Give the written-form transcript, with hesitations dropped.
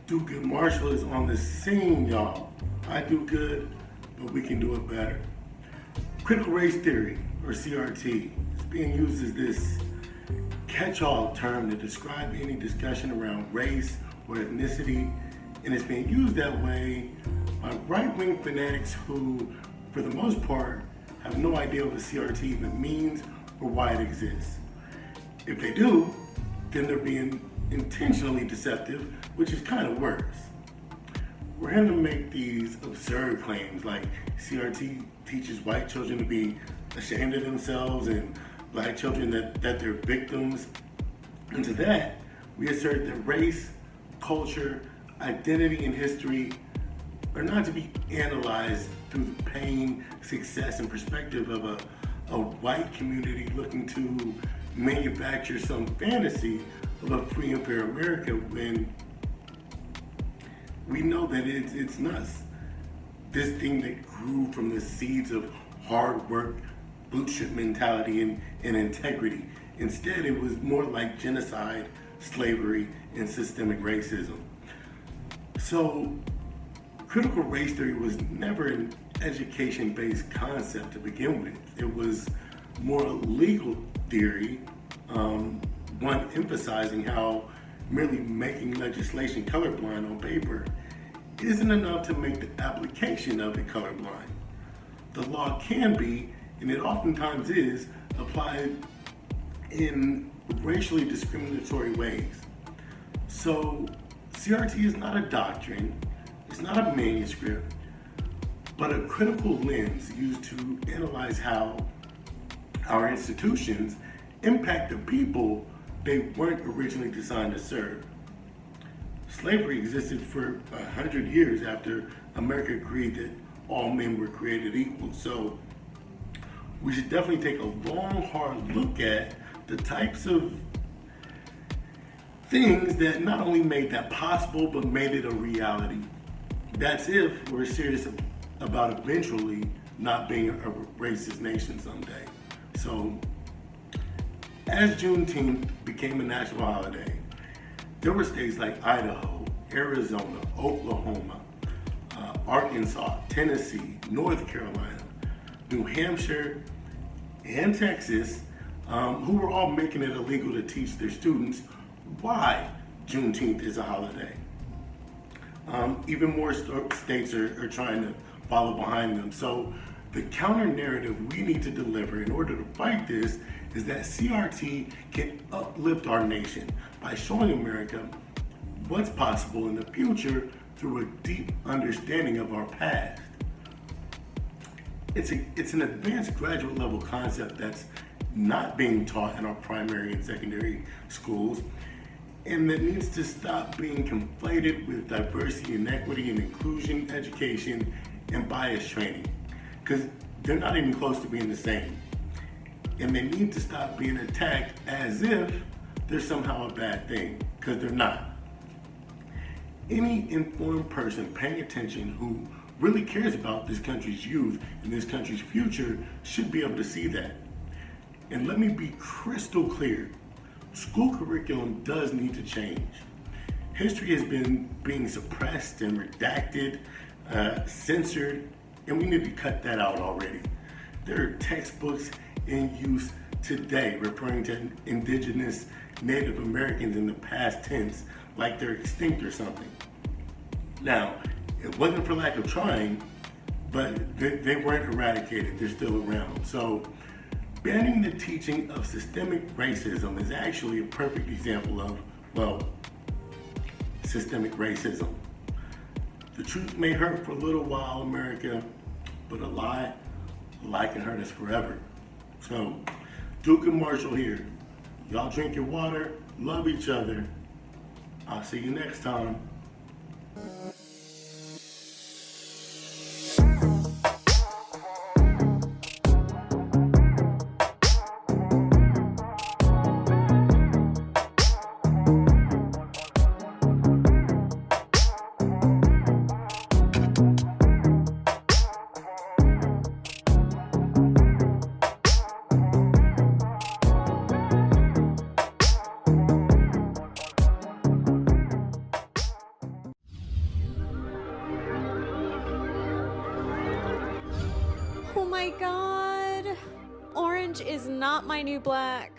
Do Good Marshall is on the scene, y'all. I do good, but we can do it better. Critical race theory, or CRT, is being used as this catch-all term to describe any discussion around race or ethnicity, and it's being used that way by right-wing fanatics who, for the most part, have no idea what CRT even means or why it exists. If they do, then they're being intentionally deceptive, which is kind of worse. We're here to make these absurd claims like CRT teaches white children to be ashamed of themselves and black children that they're victims. And to that, we assert that race, culture, identity, and history are not to be analyzed through the pain, success, and perspective of a white community looking to manufacture some fantasy of a free and fair America when we know that it's not this thing that grew from the seeds of hard work, bootstrap mentality, and integrity. Instead, it was more like genocide, slavery, and systemic racism. So, critical race theory was never an education-based concept to begin with. It was more a legal theory, one emphasizing how merely making legislation colorblind on paper isn't enough to make the application of it colorblind. The law can be, and it oftentimes is, applied in racially discriminatory ways. So CRT is not a doctrine, it's not a manuscript, but a critical lens used to analyze how our institutions impact the people they weren't originally designed to serve. Slavery existed for 100 years after America agreed that all men were created equal. So we should definitely take a long, hard look at the types of things that not only made that possible, but made it a reality. That's if we're serious about eventually not being a racist nation someday. So, as Juneteenth became a national holiday, there were states like Idaho, Arizona, Oklahoma, Arkansas, Tennessee, North Carolina, New Hampshire, and Texas, who were all making it illegal to teach their students why Juneteenth is a holiday. Even more states are trying to follow behind them. So the counter narrative we need to deliver in order to fight this is that CRT can uplift our nation by showing America what's possible in the future through a deep understanding of our past. It's an advanced graduate level concept that's not being taught in our primary and secondary schools, and that needs to stop being conflated with diversity and equity and inclusion education and bias training, because they're not even close to being the same. And they need to stop being attacked as if they're somehow a bad thing, because they're not. Any informed person paying attention who really cares about this country's youth and this country's future should be able to see that. And let me be crystal clear, school curriculum does need to change. History has been being suppressed and redacted, censored, and we need to cut that out already. There are textbooks in use today referring to indigenous Native Americans in the past tense like they're extinct or something. Now, it wasn't for lack of trying, but they weren't eradicated, they're still around. So banning the teaching of systemic racism is actually a perfect example of, well, systemic racism. The truth may hurt for a little while, America, but a lie can hurt us forever. So, Duke and Marshall here. Y'all drink your water, love each other. I'll see you next time. orange is not my new black.